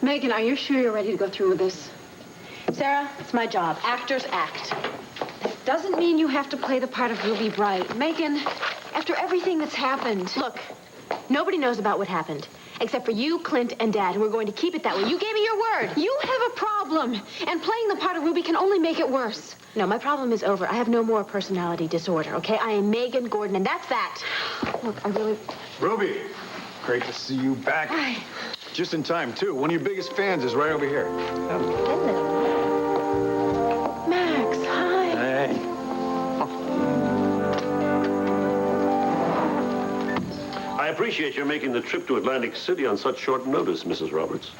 Megan, are you sure you're ready to go through with this? Sarah, it's my job. Actors act. Doesn't mean you have to play the part of Ruby Bright. Megan, after everything that's happened... Look, nobody knows about what happened. Except for you, Clint, and Dad, and we're going to keep it that way. You gave me your word. You have a problem, and playing the part of Ruby can only make it worse. No, my problem is over. I have no more personality disorder, okay? I am Megan Gordon, and that's that. Look, I really... Ruby, great to see you back. Hi. Just in time, too. One of your biggest fans is right over here. Hello. Max, hi. Hey. I appreciate your making the trip to Atlantic City on such short notice, Mrs. Roberts.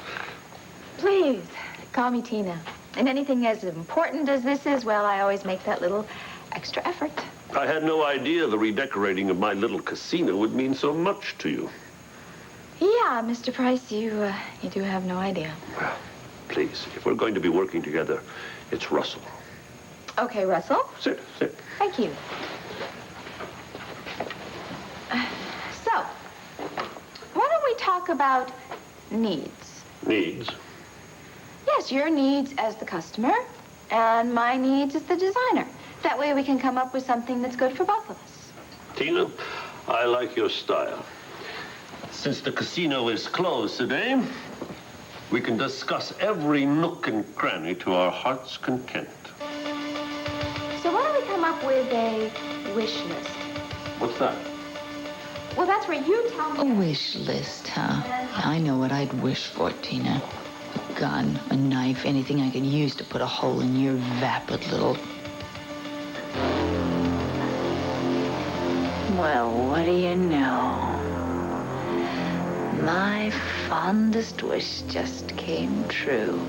Please, call me Tina. And anything as important as this is, well, I always make that little extra effort. I had no idea the redecorating of my little casino would mean so much to you. Yeah, Mr. Price, you do have no idea. Well, please, if we're going to be working together, it's Russell. Okay, Russell. Sit. Thank you. So, why don't we talk about needs? Needs? Yes, your needs as the customer, and my needs as the designer. That way we can come up with something that's good for both of us. Tina, I like your style. Since the casino is closed today, we can discuss every nook and cranny to our heart's content. So why don't we come up with a wish list? What's that? Well, that's where you tell A me... wish list, huh? I know what I'd wish for, Tina. A gun, a knife, anything I could use to put a hole in your vapid little... Well, what do you know? My fondest wish just came true.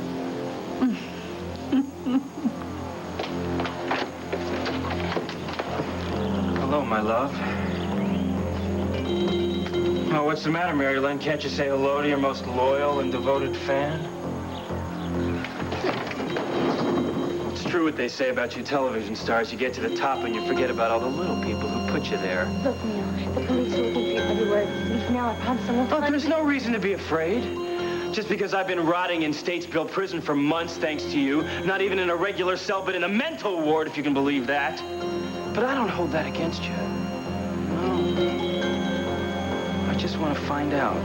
Hello, my love. Oh, what's the matter, Mary Lynn? Can't you say hello to your most loyal and devoted fan? It's true what they say about you television stars. You get to the top and you forget about all the little people who put you there. Look, Neil, the police are looking for you everywhere. From now, I promise I won't... Look, there's no reason to be afraid. Just because I've been rotting in Statesville prison for months, thanks to you. Not even in a regular cell, but in a mental ward, if you can believe that. But I don't hold that against you. No. I just want to find out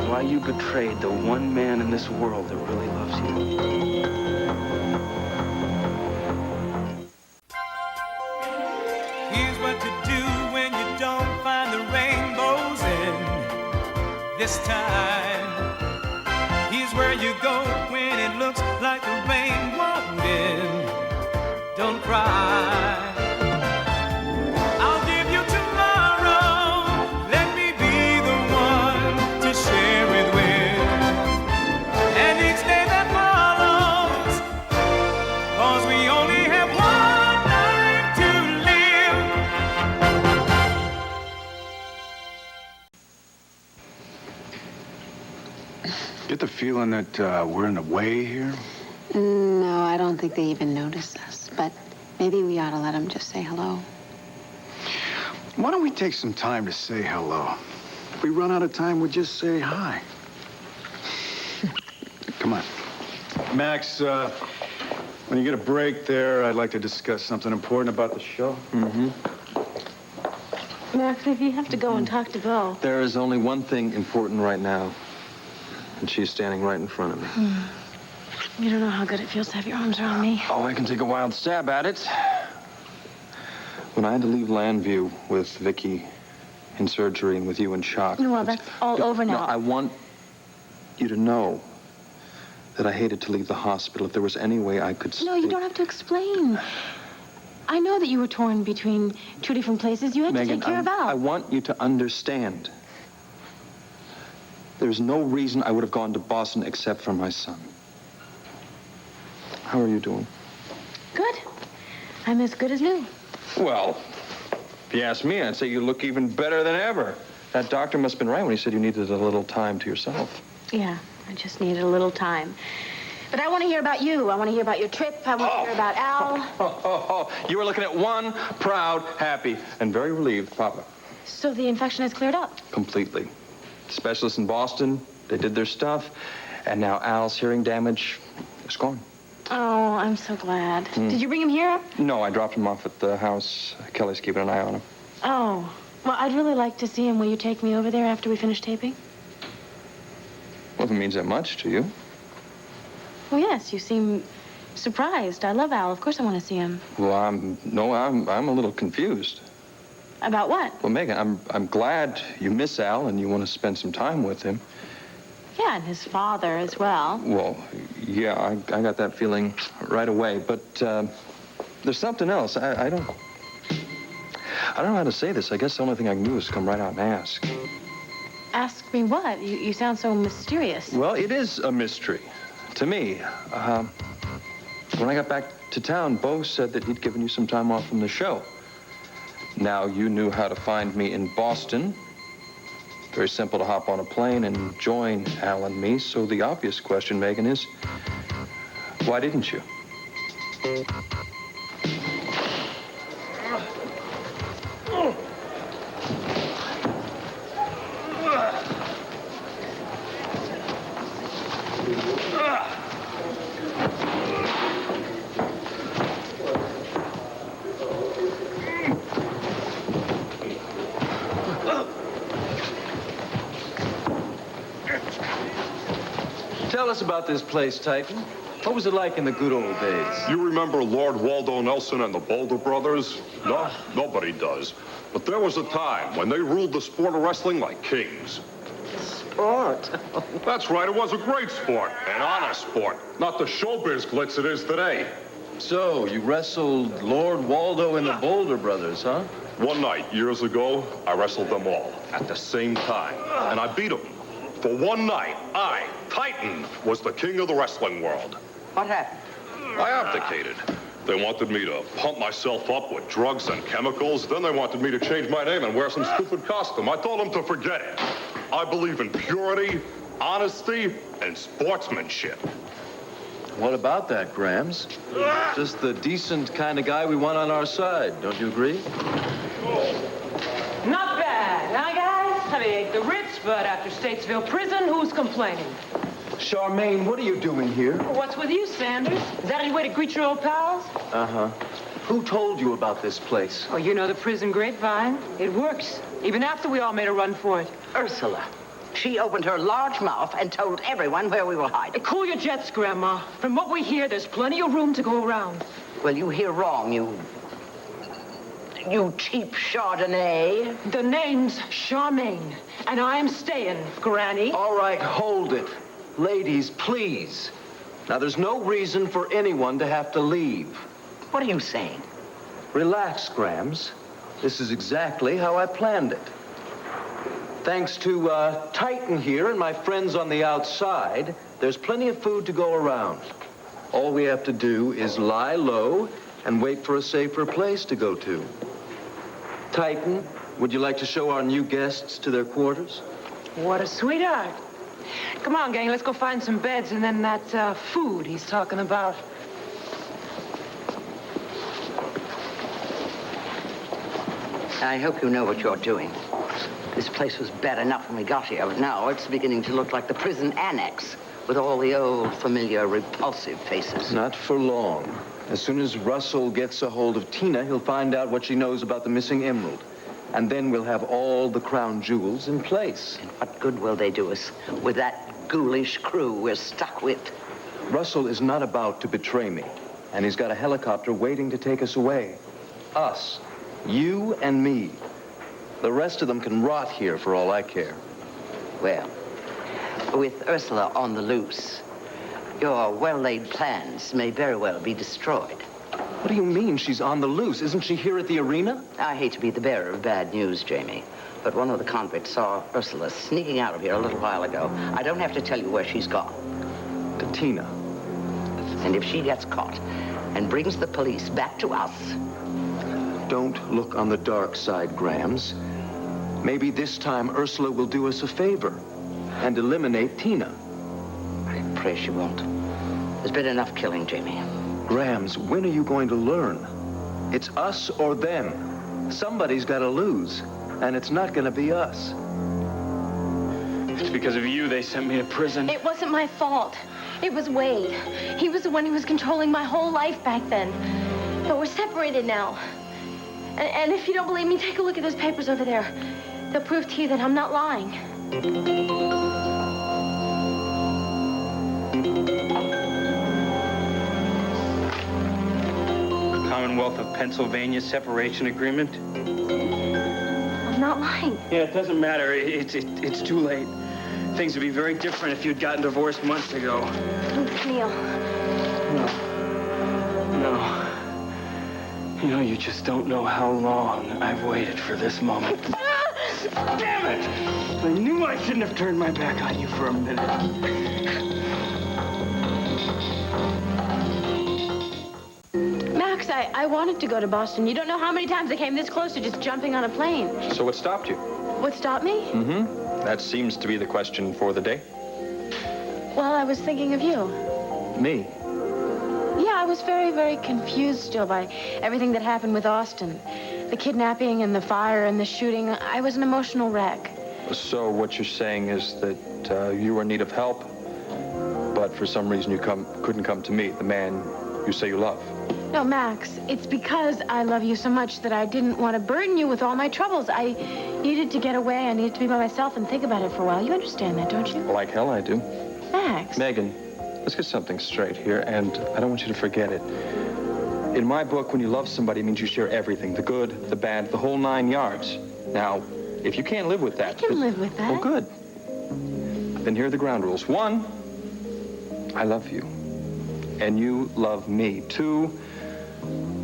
why you betrayed the one man in this world that really loves you. Here's what to do when you don't find the rainbows in this time. Here's where you go when it looks like the rain won't end. Don't cry. I'll give you tomorrow. Let me be the one to share it with. And each day that follows, 'cause we only have one life to live. Get the feeling that we're in the way here? No, I don't think they even notice us. But maybe we ought to let them just say hello. Why don't we take some time to say hello? If we run out of time, we'll just say hi. Come on. Max, when you get a break there, I'd like to discuss something important about the show. Max, if you have to go and talk to Bo. There is only one thing important right now, and she's standing right in front of me. You don't know how good it feels to have your arms around me. Oh, I can take a wild stab at it. When I had to leave Landview with Vicky in surgery and with you in shock. Well, that's all over now. No, I want you to know that I hated to leave the hospital. If there was any way I could stay. No, you don't have to explain. I know that you were torn between two different places. You had Megan, to take care of Al. I want you to understand. There's no reason I would have gone to Boston except for my son. How are you doing? Good. I'm as good as new. Well, if you ask me, I'd say you look even better than ever. That doctor must have been right when he said you needed a little time to yourself. Yeah, I just needed a little time. But I want to hear about you. I want to hear about your trip. I want to hear about Al. You were looking at one proud, happy, and very relieved Papa. So the infection has cleared up? Completely. Specialists in Boston, they did their stuff, And now Al's hearing damage is gone. Oh, I'm so glad. Did you bring him here? No, I dropped him off at the house. Kelly's keeping an eye on him. Oh. Well, I'd really like to see him. Will you take me over there after we finish taping? Well, if it means that much to you. Well, yes. You seem surprised. I love Al. Of course I want to see him. Well, I'm a little confused. About what? Well, Megan, I'm glad you miss Al and you want to spend some time with him. Yeah, and his father as well. Well, yeah, I got that feeling right away. But there's something else. I don't know how to say this. I guess the only thing I can do is come right out and ask. Ask me what? You sound so mysterious. Well, it is a mystery to me. When I got back to town, Bo said that he'd given you some time off from the show. Now, you knew how to find me in Boston. Very simple to hop on a plane and join Al and me. So the obvious question, Megan, is why didn't you? Tell us about this place, Titan. What was it like in the good old days? You remember Lord Waldo Nelson and the Boulder Brothers? No, nobody does. But there was a time when they ruled the sport of wrestling like kings. Sport? That's right, it was a great sport, an honest sport, not the showbiz glitz it is today. So, you wrestled Lord Waldo and the Boulder Brothers, huh? One night, years ago, I wrestled them all at the same time, and I beat them. For one night, I, Titan, was the king of the wrestling world. What happened? I abdicated. They wanted me to pump myself up with drugs and chemicals. Then they wanted me to change my name and wear some stupid costume. I told them to forget it. I believe in purity, honesty, and sportsmanship. What about that, Grams? Just the decent kind of guy we want on our side, don't you agree? Not bad, huh, guys? I mean, the Ritz, but after Statesville prison, who's complaining? Charmaine, what are you doing here? What's with you, Sanders? Is that your way to greet your old pals? Uh-huh. Who told you about this place? Oh, you know the prison grapevine. It works, even after we all made a run for it. Ursula. She opened her large mouth and told everyone where we were hiding. Cool your jets, Grandma. From what we hear, there's plenty of room to go around. Well, you hear wrong, you cheap Chardonnay. The name's Charmaine, and I'm staying, Granny. All right, hold it. Ladies, please. Now, there's no reason for anyone to have to leave. What are you saying? Relax, Grams. This is exactly how I planned it. Thanks to Titan here and my friends on the outside, there's plenty of food to go around. All we have to do is lie low and wait for a safer place to go to. Titan, would you like to show our new guests to their quarters? What a sweetheart. Come on, gang, let's go find some beds and then that food he's talking about. I hope you know what you're doing. This place was bad enough when we got here, but now it's beginning to look like the prison annex with all the old, familiar, repulsive faces. Not for long. As soon as Russell gets a hold of Tina, he'll find out what she knows about the missing emerald. And then we'll have all the crown jewels in place. And what good will they do us with that ghoulish crew we're stuck with? Russell is not about to betray me, and he's got a helicopter waiting to take us away. Us. You and me. The rest of them can rot here for all I care. Well, with Ursula on the loose, your well-laid plans may very well be destroyed. What do you mean she's on the loose? Isn't she here at the arena? I hate to be the bearer of bad news, Jamie, but one of the convicts saw Ursula sneaking out of here a little while ago. I don't have to tell you where she's gone. To Tina. And if she gets caught and brings the police back to us... Don't look on the dark side, Grams. Maybe this time Ursula will do us a favor and eliminate Tina. I pray she won't. There's been enough killing, Jamie. Grams, when are you going to learn? It's us or them. Somebody's got to lose, and it's not going to be us. It's because of you they sent me to prison. It wasn't my fault. It was Wade. He was the one who was controlling my whole life back then. But we're separated now. And if you don't believe me, take a look at those papers over there. They'll prove to you that I'm not lying. Commonwealth of Pennsylvania separation agreement. I'm not lying. Yeah, it doesn't matter. It's too late. Things would be very different if you'd gotten divorced months ago. Neil. No. You know, you just don't know how long I've waited for this moment. Damn it! I knew I shouldn't have turned my back on you for a minute. Max, I wanted to go to Boston. You don't know how many times I came this close to just jumping on a plane. So what stopped you? What stopped me? Mm-hmm. That seems to be the question for the day. Well, I was thinking of you. Me? Yeah, I was very, very confused still by everything that happened with Austin. The kidnapping and the fire and the shooting. I was an emotional wreck. So what you're saying is that you were in need of help, but for some reason you couldn't come to me, the man you say you love. No, Max, it's because I love you so much that I didn't want to burden you with all my troubles. I needed to get away. I needed to be by myself and think about it for a while. You understand that, don't you? Like hell I do. Max. Megan, let's get something straight here, and I don't want you to forget it. In my book, when you love somebody, it means you share everything. The good, the bad, the whole 9 yards. Now, if you can't live with that... I can live with that. Oh, good. Then here are the ground rules. 1, I love you. And you love me. 2,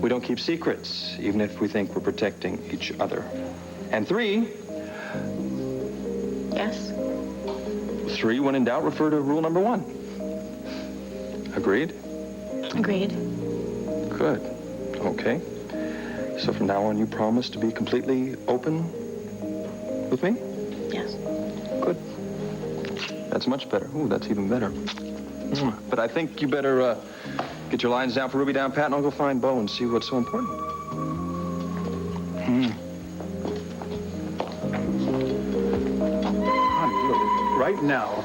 we don't keep secrets, even if we think we're protecting each other. And 3... Yes? 3, when in doubt, refer to rule number 1. Agreed? Agreed. Good. Okay. So from now on, you promise to be completely open with me? Yes. Good. That's much better. Ooh, that's even better. But I think you better get your lines down for Ruby down pat, and I'll go find Bo and see what's so important. Honey, look, right now,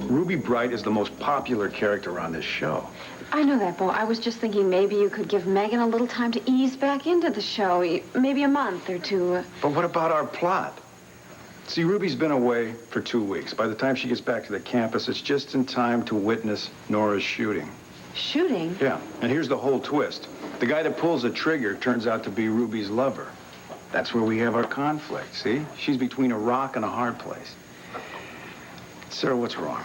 Ruby Bright is the most popular character on this show. I know that, Bo. I was just thinking maybe you could give Megan a little time to ease back into the show. Maybe a month or two. But what about our plot? See, Ruby's been away for 2 weeks. By the time she gets back to the campus, it's just in time to witness Nora's shooting. Shooting? Yeah, and here's the whole twist. The guy that pulls the trigger turns out to be Ruby's lover. That's where we have our conflict, see? She's between a rock and a hard place. Sarah, what's wrong?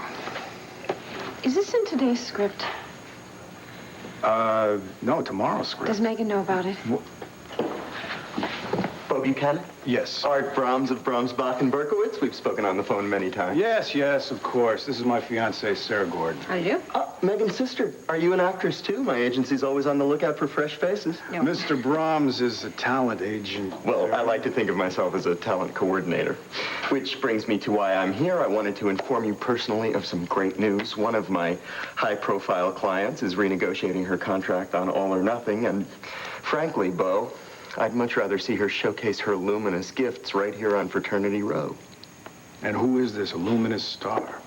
Is this in today's script? No, tomorrow's script. Does Megan know about it? Bo Buchanan? Yes. Art Brahms of Brahms, Bach, and Berkowitz. We've spoken on the phone many times. Yes, of course. This is my fiancée, Sarah Gordon. How do you do? Oh, Megan's sister. Are you an actress, too? My agency's always on the lookout for fresh faces. No. Mr. Brahms is a talent agent. Well, I like to think of myself as a talent coordinator. Which brings me to why I'm here. I wanted to inform you personally of some great news. One of my high-profile clients is renegotiating her contract on All or Nothing, and frankly, Bo, I'd much rather see her showcase her luminous gifts right here on Fraternity Row. And who is this luminous star?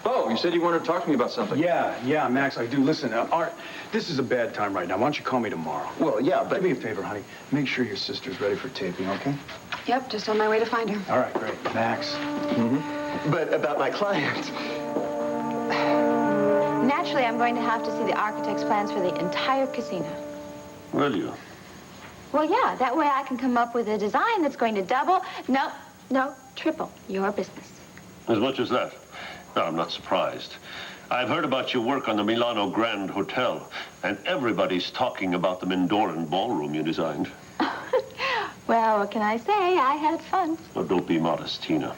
Oh, you said you wanted to talk to me about something. Yeah, Max, I do. Listen, Art, this is a bad time right now. Why don't you call me tomorrow? Well, yeah, but... Do me a favor, honey. Make sure your sister's ready for taping, okay? Yep, just on my way to find her. All right, great. Max. Mm-hmm. But about my client... Naturally, I'm going to have to see the architect's plans for the entire casino. Will you? Well, yeah, that way I can come up with a design that's going to double, no, triple your business. As much as that? No, I'm not surprised. I've heard about your work on the Milano Grand Hotel, and everybody's talking about the Mendoran ballroom you designed. Well, what can I say? I had fun. Oh, don't be modest, Tina.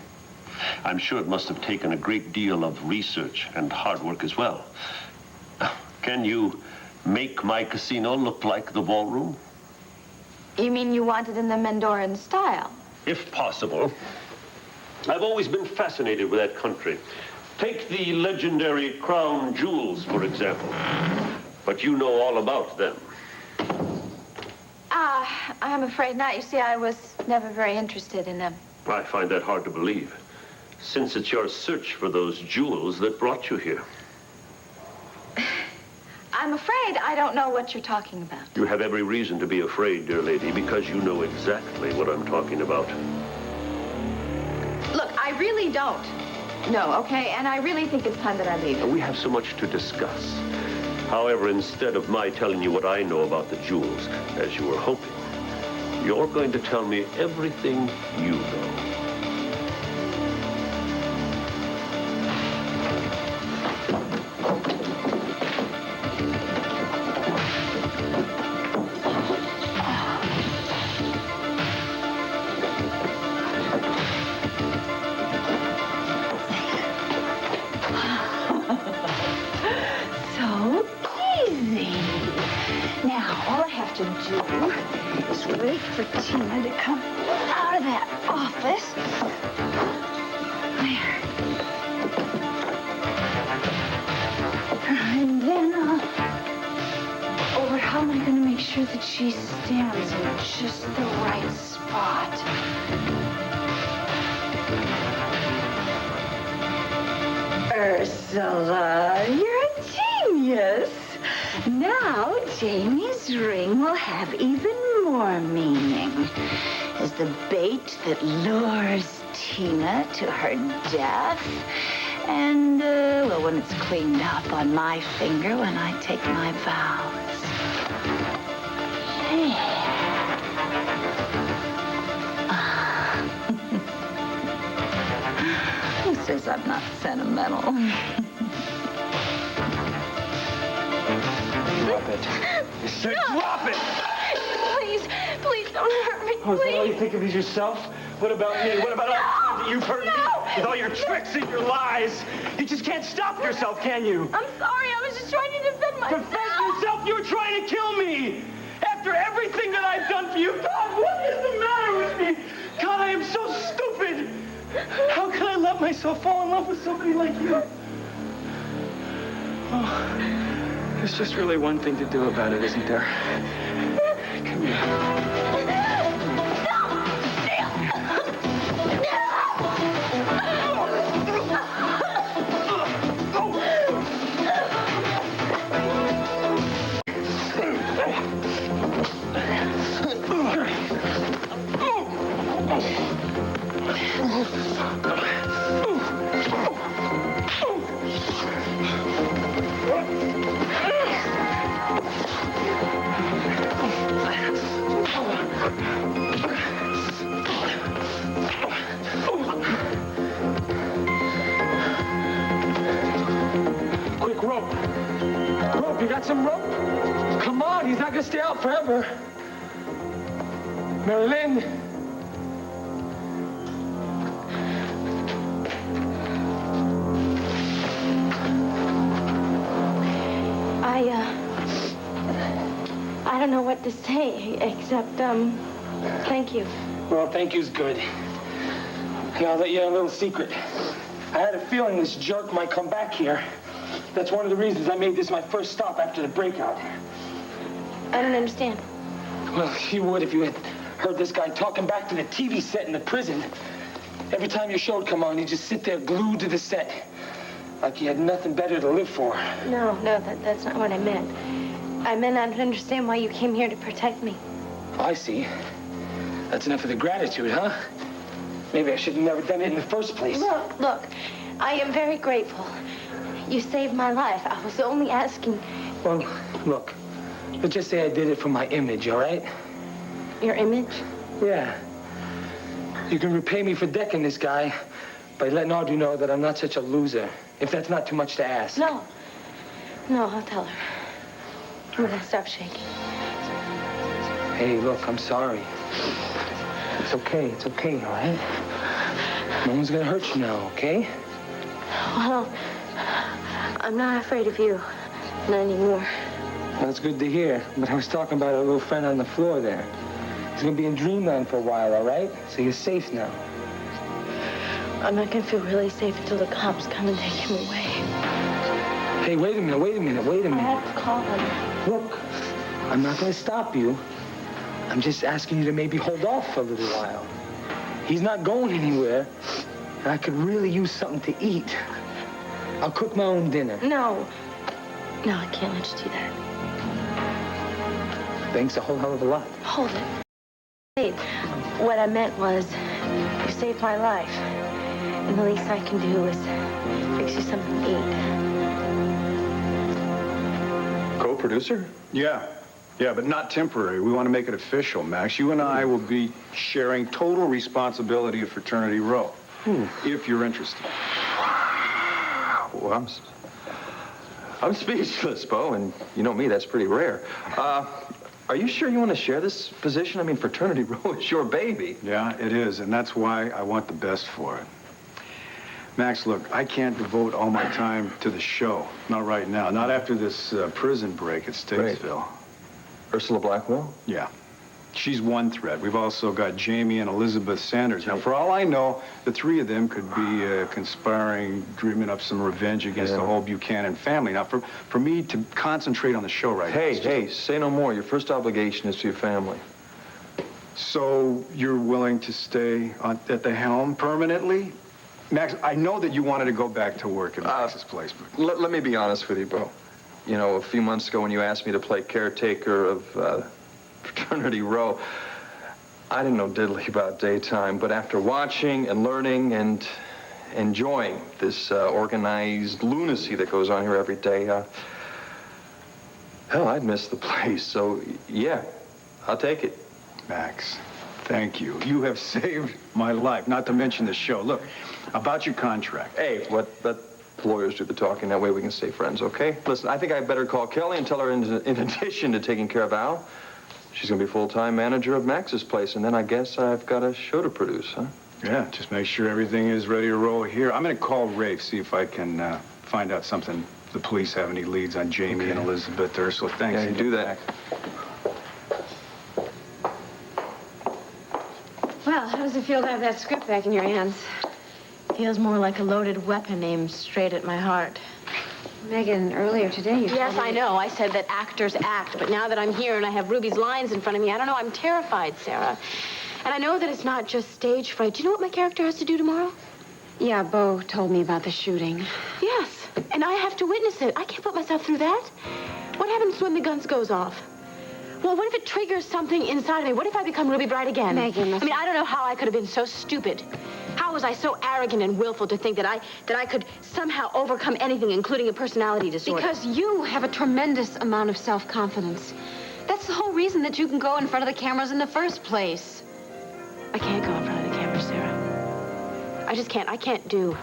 I'm sure it must have taken a great deal of research and hard work as well. Can you make my casino look like the ballroom? You mean you want it in the Mendoran style? If possible. I've always been fascinated with that country. Take the legendary crown jewels, for example. But you know all about them. I'm afraid not. You see, I was never very interested in them. I find that hard to believe. since it's your search for those jewels that brought you here. I'm afraid I don't know what you're talking about. You have every reason to be afraid, dear lady, because you know exactly what I'm talking about. Look, I really don't know, okay? And I really think it's time that I leave. We have so much to discuss. However, instead of my telling you what I know about the jewels, as you were hoping, you're going to tell me everything you know. So easy. Now, all I have to do is wait for Tina to come out of that office. There. And then how am I going to make sure that she stands in just the right spot? Ursula, you're a genius. Now, Jamie's ring will have even more meaning. As the bait that lures Tina to her death. And, well, when it's cleaned up on my finger when I take my vows. Who says I'm not sentimental? Drop it. I said drop it! Please don't hurt me, Oh, is that all you please. think of is yourself? What about me? What about all the times that you've hurt me? With all your tricks and your lies. You just can't stop yourself, can you? I'm sorry, I was just trying to defend myself. Defend yourself? You were trying to kill me! After everything that I've done for you, God, what is the matter with me? God, I am so stupid! How can I let myself fall in love with somebody like you? Oh, there's just really one thing to do about it, isn't there? Come here. Quick, rope. Rope, you got some rope? Come on, he's not gonna stay out forever. Marilyn. I don't know what to say, except, thank you. Well, thank you's good. And I'll let you in a little secret. I had a feeling this jerk might come back here. That's one of the reasons I made this my first stop after the breakout. I don't understand. Well, you would if you had heard this guy talking back to the TV set in the prison. Every time your show would come on, he'd just sit there glued to the set. Like he had nothing better to live for. No, that's not what I meant. I meant I don't understand why you came here to protect me. I see. That's enough of the gratitude, huh? Maybe I should have never done it in the first place. Look, I am very grateful. You saved my life. I was only asking. Well, look, let's just say I did it for my image, all right? Your image? Yeah. You can repay me for decking this guy by letting Audrey know that I'm not such a loser, if that's not too much to ask. No, I'll tell her. I'm gonna stop shaking. Hey, look, I'm sorry. It's okay, all right? No one's gonna hurt you now, okay? Well, I'm not afraid of you. Not anymore. That's good to hear, but I was talking about our little friend on the floor there. He's gonna be in dreamland for a while, all right? So you're safe now. I'm not gonna feel really safe until the cops come and take him away. Hey, wait a minute. I have to call him. Look, I'm not gonna stop you. I'm just asking you to maybe hold off for a little while. He's not going anywhere. I could really use something to eat. I'll cook my own dinner. No. No, I can't let you do that. Thanks a whole hell of a lot. Hold it. Wait. What I meant was, you saved my life. And the least I can do is fix you something to eat. Co-producer? Yeah, but not temporary. We want to make it official, Max. You and I will be sharing total responsibility of Fraternity Row, if you're interested. Well, I'm speechless, Bo, and you know me, that's pretty rare. Are you sure you want to share this position? I mean, Fraternity Row is your baby. Yeah, it is, and that's why I want the best for it. Max, look, I can't devote all my time to the show. Not right now. Not after this prison break at Statesville. Ursula Blackwell? Yeah. She's one threat. We've also got Jamie and Elizabeth Sanders. Now, for all I know, the three of them could be conspiring, dreaming up some revenge against the whole Buchanan family. Now, for me to concentrate on the show right now... Hey, say no more. Your first obligation is to your family. So, you're willing to stay at the helm permanently? Max, I know that you wanted to go back to work at Max's place, but... Let me be honest with you, Bo. You know, a few months ago when you asked me to play caretaker of Fraternity Row, I didn't know diddly about daytime, but after watching and learning and enjoying this organized lunacy that goes on here every day, hell, I'd miss the place. So, yeah, I'll take it. Max, thank you. You have saved my life, not to mention the show. Look, about your contract. Hey, let lawyers do the talking. That way we can stay friends, okay? Listen, I think I'd better call Kelly and tell her in addition to taking care of Al, she's going to be full-time manager of Max's place, and then I guess I've got a show to produce, huh? Yeah, just make sure everything is ready to roll here. I'm going to call Rafe, see if I can find out something. If the police have any leads on Jamie and Elizabeth Ursula. Thanks. Yeah, you do that. Well, how does it feel to have that script back in your hands? Feels more like a loaded weapon aimed straight at my heart. Megan, earlier today you Yes, told me... I know. I said that actors act, but now that I'm here and I have Ruby's lines in front of me, I don't know, I'm terrified, Sarah. And I know that it's not just stage fright. Do you know what my character has to do tomorrow? Yeah, Bo told me about the shooting. Yes, and I have to witness it. I can't put myself through that. What happens when the guns goes off? Well, what if it triggers something inside of me? What if I become Ruby Bright again? Megan, I mean, I don't know how I could have been so stupid. How was I so arrogant and willful to think that I could somehow overcome anything, including a personality disorder? Because you have a tremendous amount of self-confidence. That's the whole reason that you can go in front of the cameras in the first place. I can't go in front of the camera, Sarah. I just can't. I can't do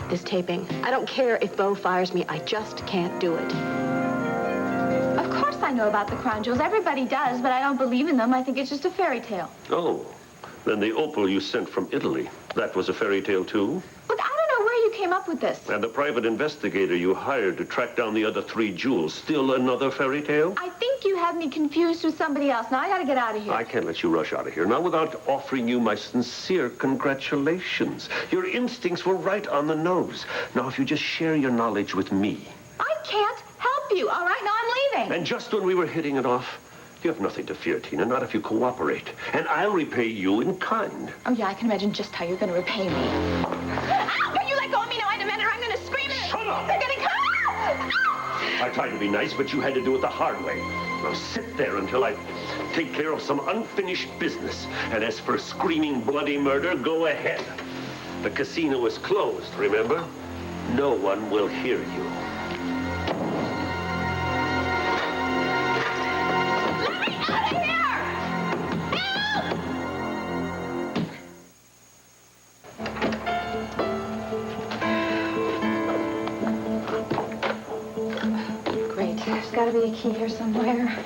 this taping. I don't care if Bo fires me. I just can't do it. Of course I know about the crown jewels. Everybody does, but I don't believe in them. I think it's just a fairy tale. Oh, then the opal you sent from Italy, that was a fairy tale too? Look, I don't know where you came up with this. And the private investigator you hired to track down the other 3 jewels, still another fairy tale? I think you have me confused with somebody else. Now I gotta get out of here. I can't let you rush out of here, not without offering you my sincere congratulations. Your instincts were right on the nose. Now, if you just share your knowledge with me. I can't help you, all right? Now I'm leaving. And just when we were hitting it off, you have nothing to fear, Tina, not if you cooperate. And I'll repay you in kind. Oh, yeah, I can imagine just how you're gonna repay me. Ow! Don't you let go of me now. I demand it or I'm gonna scream and... Shut up! They're gonna come! I tried to be nice, but you had to do it the hard way. Now sit there until I take care of some unfinished business. And as for screaming bloody murder, go ahead. The casino is closed, remember? No one will hear you. Let me out of here! Great. There's got to be a key here somewhere.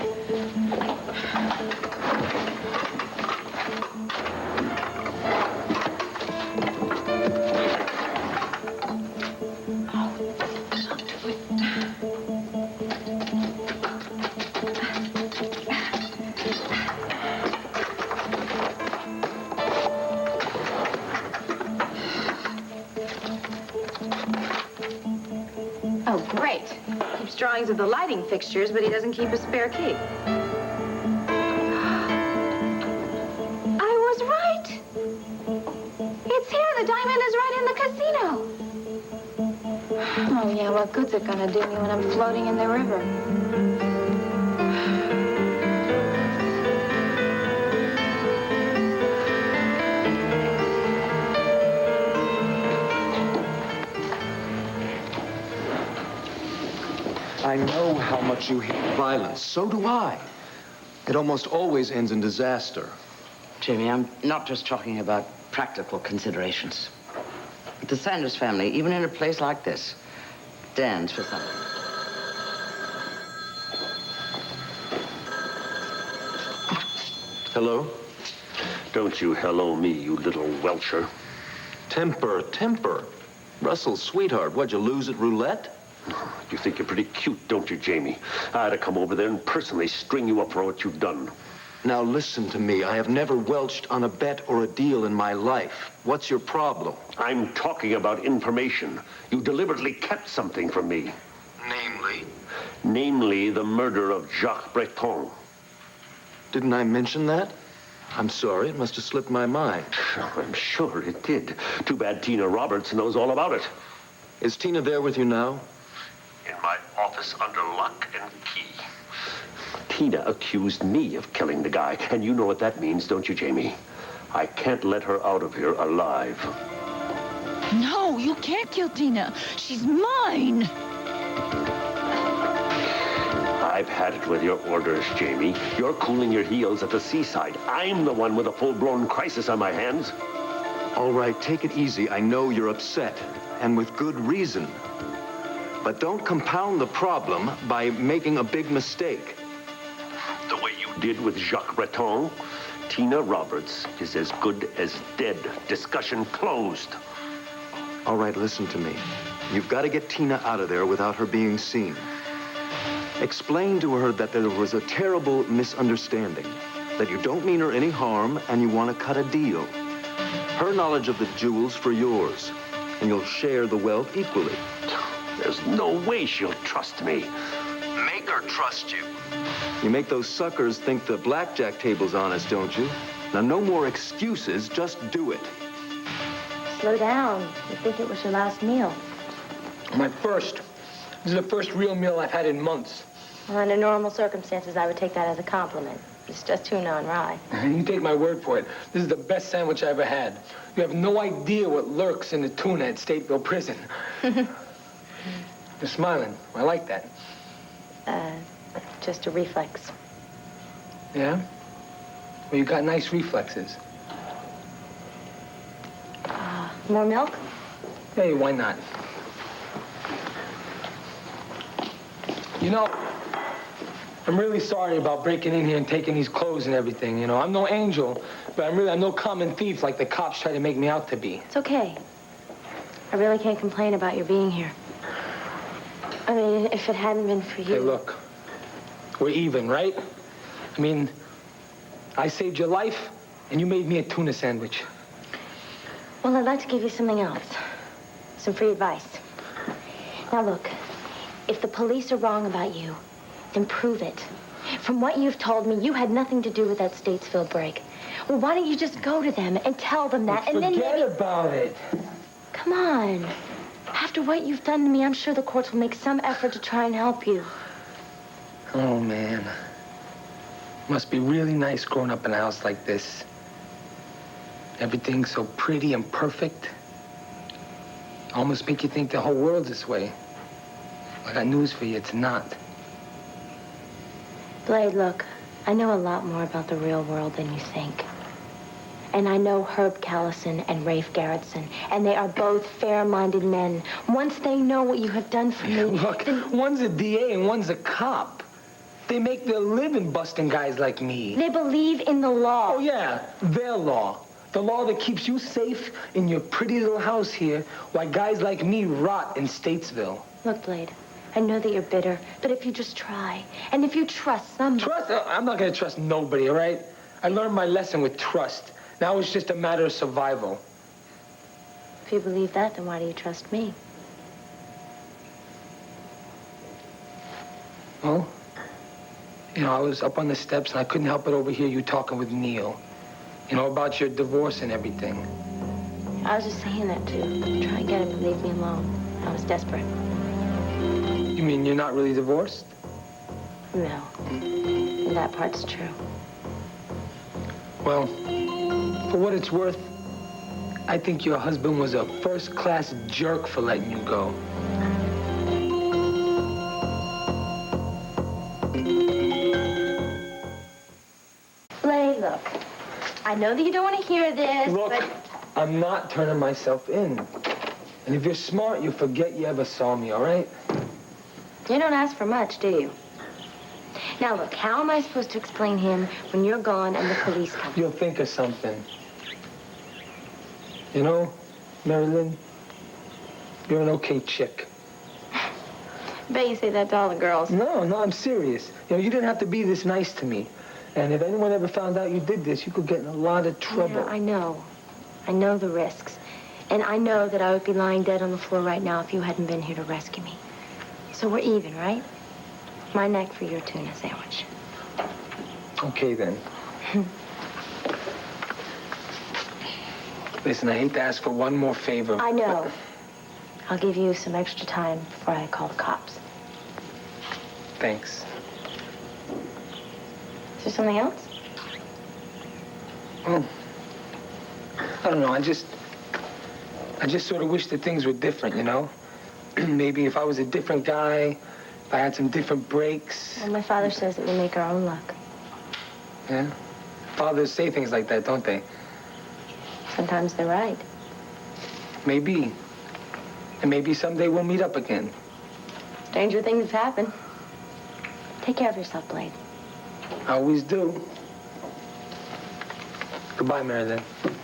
Oh, great. Keeps drawings of the lighting fixtures, but he doesn't keep a spare key. I was right. It's here. The diamond is right in the casino. Yeah, what good's it gonna do me when I'm floating in the river? I know how much you hate violence. So do I. It almost always ends in disaster. Jamie, I'm not just talking about practical considerations. The Sanders family, even in a place like this, stands for something. Hello? Don't you hello me, you little welcher. Temper. Russell, sweetheart, what'd you lose at roulette? You think you're pretty cute, don't you, Jamie? I ought to come over there and personally string you up for what you've done. Now listen to me. I have never welched on a bet or a deal in my life. What's your problem? I'm talking about information. You deliberately kept something from me. Namely? Namely, the murder of Jacques Breton. Didn't I mention that? I'm sorry. It must have slipped my mind. I'm sure it did. Too bad Tina Roberts knows all about it. Is Tina there with you now? In my office under lock and key. Tina accused me of killing the guy, and you know what that means, don't you, Jamie? I can't let her out of here alive. No, you can't kill Tina. She's mine. I've had it with your orders, Jamie. You're cooling your heels at the seaside. I'm the one with a full-blown crisis on my hands. All right, take it easy. I know you're upset, and with good reason. But don't compound the problem by making a big mistake. The way you did with Jacques Breton, Tina Roberts is as good as dead. Discussion closed. All right, listen to me. You've got to get Tina out of there without her being seen. Explain to her that there was a terrible misunderstanding, that you don't mean her any harm and you want to cut a deal. Her knowledge of the jewels for yours, and you'll share the wealth equally. There's no way she'll trust me. Make her trust you. You make those suckers think the blackjack table's honest, don't you? Now, no more excuses, just do it. Slow down. You think it was your last meal. My first. This is the first real meal I've had in months. Well, under normal circumstances, I would take that as a compliment. It's just tuna and rye. You take my word for it. This is the best sandwich I ever had. You have no idea what lurks in the tuna at Stateville Prison. You're smiling. I like that. Just a reflex. Yeah? Well, you got nice reflexes. More milk? Hey, why not? You know, I'm really sorry about breaking in here and taking these clothes and everything, you know. I'm no angel, but I'm no common thief like the cops try to make me out to be. It's okay. I really can't complain about your being here. I mean, if it hadn't been for you... Hey, look. We're even, right? I mean, I saved your life, and you made me a tuna sandwich. Well, I'd like to give you something else. Some free advice. Now, look. If the police are wrong about you, then prove it. From what you've told me, you had nothing to do with that Statesville break. Well, why don't you just go to them and tell them that, and then forget about it. Come on. After what you've done to me, I'm sure the courts will make some effort to try and help you. Oh, man. Must be really nice growing up in a house like this. Everything's so pretty and perfect. Almost make you think the whole world's this way. I got news for you, it's not. Blade, look, I know a lot more about the real world than you think. And I know Herb Callison and Rafe Garrettson, and they are both fair-minded men. Once they know what you have done for me... Look, one's a DA and one's a cop. They make their living busting guys like me. They believe in the law. Oh, yeah, their law. The law that keeps you safe in your pretty little house here, while guys like me rot in Statesville. Look, Blade, I know that you're bitter, but if you just try, and if you trust somebody... Trust? I'm not going to trust nobody, all right? I learned my lesson with trust. Now it's just a matter of survival. If you believe that, then why do you trust me? Well, you know, I was up on the steps and I couldn't help but overhear you talking with Neil. You know, about your divorce and everything. I was just saying that to try and get him to leave me alone. I was desperate. You mean you're not really divorced? No. That part's true. Well, for what it's worth, I think your husband was a first-class jerk for letting you go. Lay, look. I know that you don't want to hear this, Look, but... I'm not turning myself in. And if you're smart, you forget you ever saw me, all right? You don't ask for much, do you? Now, look, how am I supposed to explain him when you're gone and the police come? You'll think of something. You know, Marilyn, you're an okay chick. Bet you say that to all the girls. No, I'm serious. You know, you didn't have to be this nice to me. And if anyone ever found out you did this, you could get in a lot of trouble. Yeah, I know. I know the risks. And I know that I would be lying dead on the floor right now if you hadn't been here to rescue me. So we're even, right? My neck for your tuna sandwich. Okay, then. Listen, I hate to ask for one more favor. I know. I'll give you some extra time before I call the cops. Thanks. Is there something else? Well, I don't know. I just sort of wish that things were different, you know? Maybe if I was a different guy, if I had some different breaks. Well, my father says that we make our own luck. Yeah? Fathers say things like that, don't they? Sometimes they're right. Maybe. And maybe someday we'll meet up again. Stranger things have happened. Take care of yourself, Blade. I always do. Goodbye, Marilyn. Bye.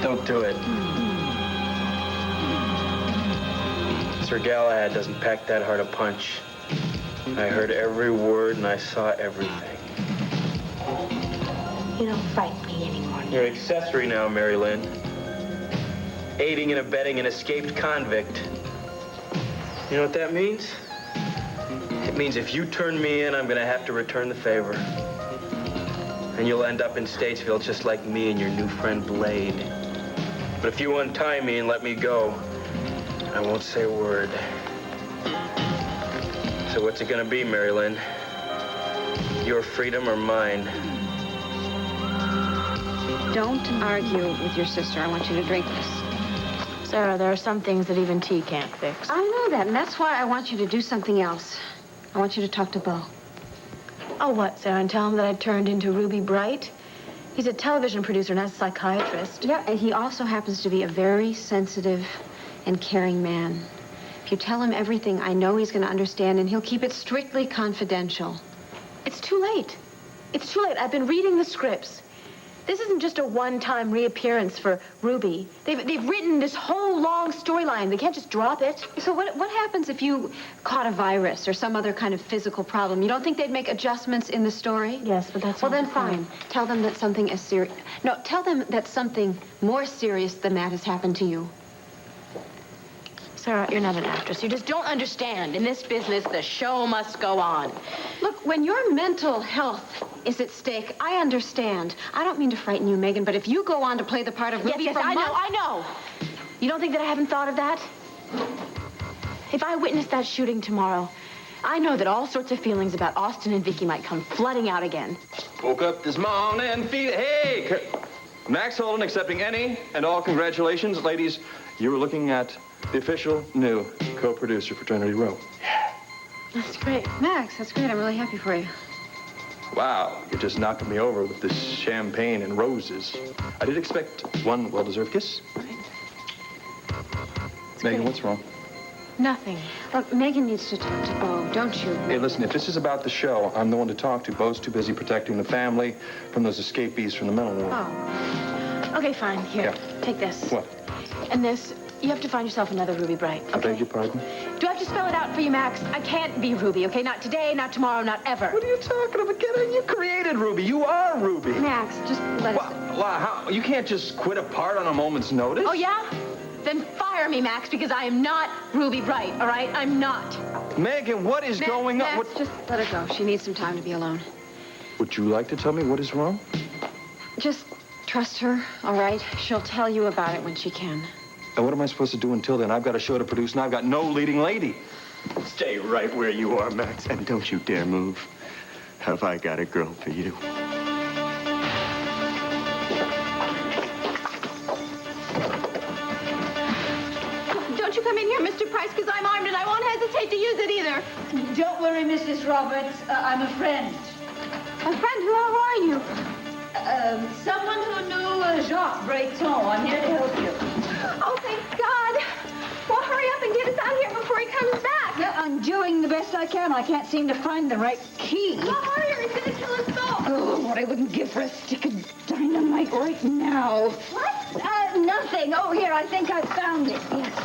Don't do it. Sir Galahad doesn't pack that hard a punch. I heard every word and I saw everything. You don't frighten me anymore. You're an accessory now, Mary Lynn. Aiding and abetting an escaped convict. You know what that means? It means if you turn me in, I'm gonna have to return the favor. And you'll end up in Statesville just like me and your new friend Blade. But if you untie me and let me go, I won't say a word. So what's it gonna be, Mary Lynn? Your freedom or mine? Don't argue with your sister. I want you to drink this. Sarah, there are some things that even tea can't fix. I know that, and that's why I want you to do something else. I want you to talk to Bo. Oh, what, Sarah? And tell him that I turned into Ruby Bright? He's a television producer, not a psychiatrist. Yeah, and he also happens to be a very sensitive and caring man. If you tell him everything, I know he's going to understand, and he'll keep it strictly confidential. It's too late. It's too late. I've been reading the scripts. This isn't just a one-time reappearance for Ruby. They've written this whole long storyline. They can't just drop it. So what happens if you caught a virus or some other kind of physical problem? You don't think they'd make adjustments in the story? Yes, but that's well, all then fine. Tell them that something is serious. No, tell them that something more serious than that has happened to you. Sarah, you're not an actress. You just don't understand. In this business, the show must go on. Look, when your mental health is at stake, I understand. I don't mean to frighten you, Megan, but if you go on to play the part of Ruby Yes, for I months... know. You don't think that I haven't thought of that? If I witnessed that shooting tomorrow, I know that all sorts of feelings about Austin and Vicky might come flooding out again. Woke up this morning, hey! Max Holden accepting any and all congratulations. Ladies, you were looking at the official new co-producer for Fraternity Row. That's great. Max, that's great. I'm really happy for you. Wow, you're just knocking me over with this champagne and roses. I did expect one well-deserved kiss. Megan, what's wrong? Nothing. Look, Megan needs to talk to Bo, don't you? Hey, listen, if this is about the show, I'm the one to talk to. Bo's too busy protecting the family from those escapees from the mental ward. Oh. Okay, fine. Here, Yeah. take this. What? And this, You have to find yourself another Ruby Bright, okay? I beg your pardon? Do I have to spell it out for you, Max? I can't be Ruby, okay? Not today, not tomorrow, not ever. What are you talking about? Get in. You created Ruby. You are Ruby. Max, just let us... How? You can't just quit a part on a moment's notice. Oh, yeah? Then fire me, Max, because I am not Ruby Bright, all right? I'm not. Megan, what is going on? Max, just let her go. She needs some time to be alone. Would you like to tell me what is wrong? Just trust her, all right? She'll tell you about it when she can. And what am I supposed to do until then? I've got a show to produce, and I've got no leading lady. Stay right where you are, Max, and don't you dare move. Have I got a girl for you? Don't you come in here, Mr. Price, because I'm armed and I won't hesitate to use it either. Don't worry, Mrs. Roberts. I'm a friend. A friend? Who are you? Someone who knew Jacques Breton. I'm here to help you. Oh, thank God. Well, hurry up and get us out of here before he comes back. Yeah, I'm doing the best I can. I can't seem to find the right key. Well, hurry or he's going to kill us both. Oh, what I wouldn't give for a stick of dynamite right now. What? Nothing. Oh, here, I think I found it. Yes.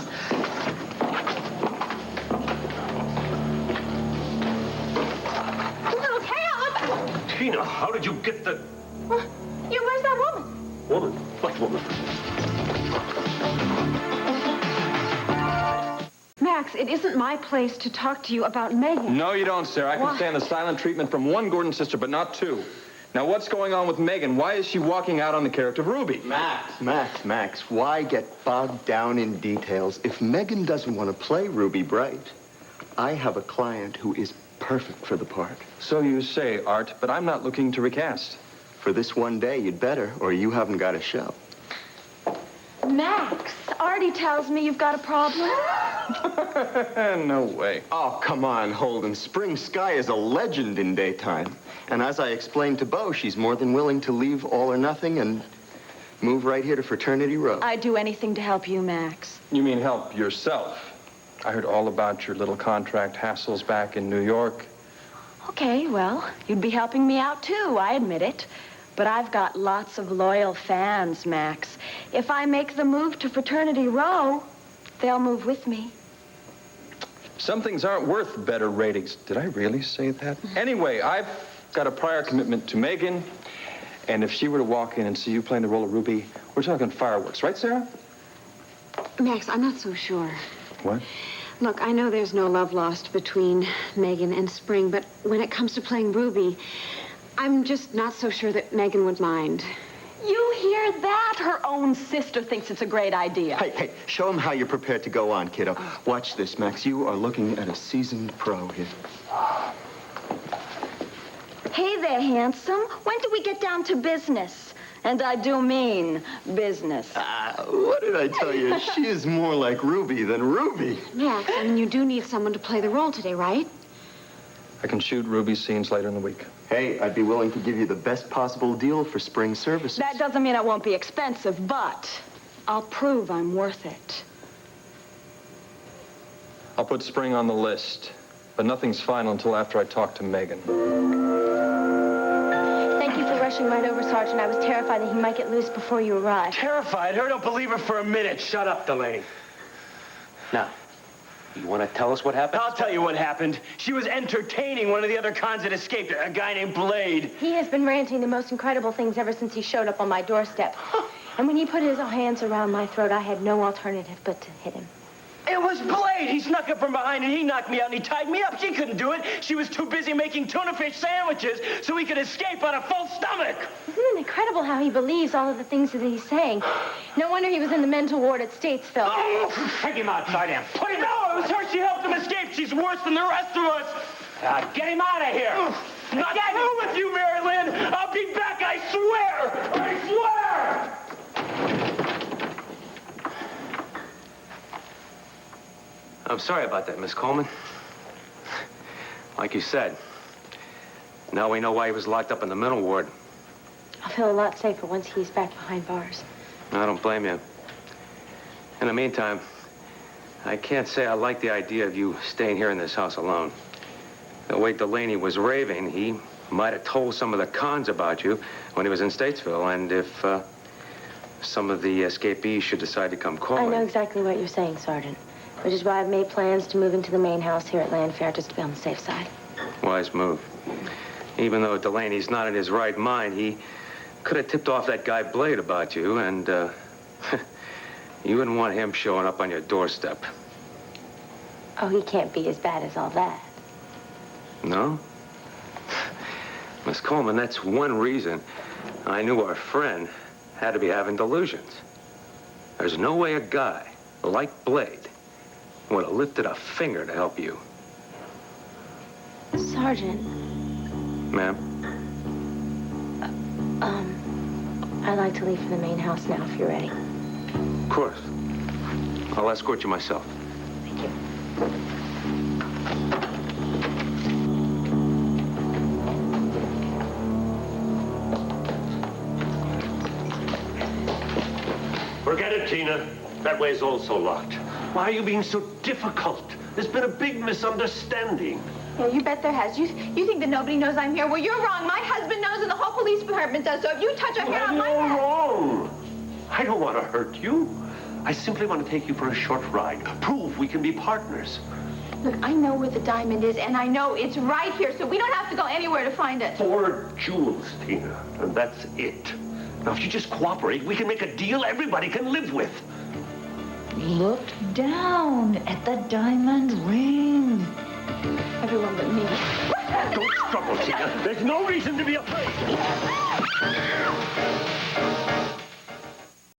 Little Caleb! Tina, how did you get the... Yeah, where's that woman? Woman? What woman? Max, it isn't my place to talk to you about Megan. No, you don't, Sarah. I can stand the silent treatment from one Gordon sister, but not two. Now, what's going on with Megan? Why is she walking out on the character of Ruby? Max, why get bogged down in details? If Megan doesn't want to play Ruby Bright, I have a client who is perfect for the part. So you say, Art, but I'm not looking to recast. For this one day, you'd better, or you haven't got a show. Max, Artie tells me you've got a problem. No way. Oh, come on, Holden. Spring Sky is a legend in daytime. And as I explained to Bo, she's more than willing to leave all or nothing and move right here to Fraternity Row. I'd do anything to help you, Max. You mean help yourself? I heard all about your little contract hassles back in New York. Okay, well, you'd be helping me out, too. I admit it. But I've got lots of loyal fans, Max. If I make the move to Fraternity Row, they'll move with me. Some things aren't worth better ratings. Did I really say that? Anyway, I've got a prior commitment to Megan, and if she were to walk in and see you playing the role of Ruby, we're talking fireworks, right, Sarah? Max, I'm not so sure. What? Look, I know there's no love lost between Megan and Spring, but when it comes to playing Ruby, I'm just not so sure that Megan would mind. You hear that? Her own sister thinks it's a great idea. Hey, show him how you're prepared to go on, kiddo. Watch this, Max. You are looking at a seasoned pro here. Hey there, handsome. When do we get down to business? And I do mean business. What did I tell you? She is more like Ruby than Ruby. Max, I mean, you do need someone to play the role today, right? I can shoot Ruby's scenes later in the week. Hey, I'd be willing to give you the best possible deal for spring services. That doesn't mean it won't be expensive, but I'll prove I'm worth it. I'll put Spring on the list, but nothing's final until after I talk to Megan. Thank you for rushing right over, Sergeant. I was terrified that he might get loose before you arrived. Terrified? Her don't believe her for a minute. Shut up, Delaney. Now, you want to tell us what happened? I'll tell you what happened. She was entertaining one of the other cons that escaped, a guy named Blade. He has been ranting the most incredible things ever since he showed up on my doorstep. And when he put his hands around my throat, I had no alternative but to hit him. It was Blade. He snuck up from behind and he knocked me out and he tied me up. She couldn't do it. She was too busy making tuna fish sandwiches so he could escape on a full stomach. Isn't it incredible how he believes all of the things that he's saying? No wonder he was in the mental ward at Statesville. Oh, take him outside and put him out. It was her. She helped him escape. She's worse than the rest of us. Get him out of here. Not through with you, Mary Lynn. I'll be back, I swear. I swear. I'm sorry about that, Miss Coleman. Like you said, now we know why he was locked up in the mental ward. I'll feel a lot safer once he's back behind bars. I don't blame you. In the meantime, I can't say I like the idea of you staying here in this house alone. The way Delaney was raving, he might have told some of the cons about you when he was in Statesville, and if some of the escapees should decide to come I calling. know exactly what you're saying, Sergeant. Which is why I've made plans to move into the main house here at Landfair just to be on the safe side. Wise move. Even though Delaney's not in his right mind, he could have tipped off that guy Blade about you, and you wouldn't want him showing up on your doorstep. Oh, he can't be as bad as all that. No? Miss Coleman, that's one reason I knew our friend had to be having delusions. There's no way a guy like Blade would have lifted a finger to help you. Sergeant, Ma'am? I'd like to leave for the main house now if you're ready. Of course. I'll escort you myself. Thank you. Forget it, Tina. That way's also locked. Why are you being so difficult? There's been a big misunderstanding. Yeah, you bet there has. You think that nobody knows I'm here? Well, you're wrong. My husband knows and the whole police department does. So if you touch a hair on my You're head... wrong. I don't want to hurt you. I simply want to take you for a short ride. Prove we can be partners. Look, I know where the diamond is, and I know it's right here, so we don't have to go anywhere to find it. 4 jewels, Tina, and that's it. Now, if you just cooperate, we can make a deal everybody can live with. Look down at the diamond ring. Everyone but me. Don't struggle, Tina. There's no reason to be afraid.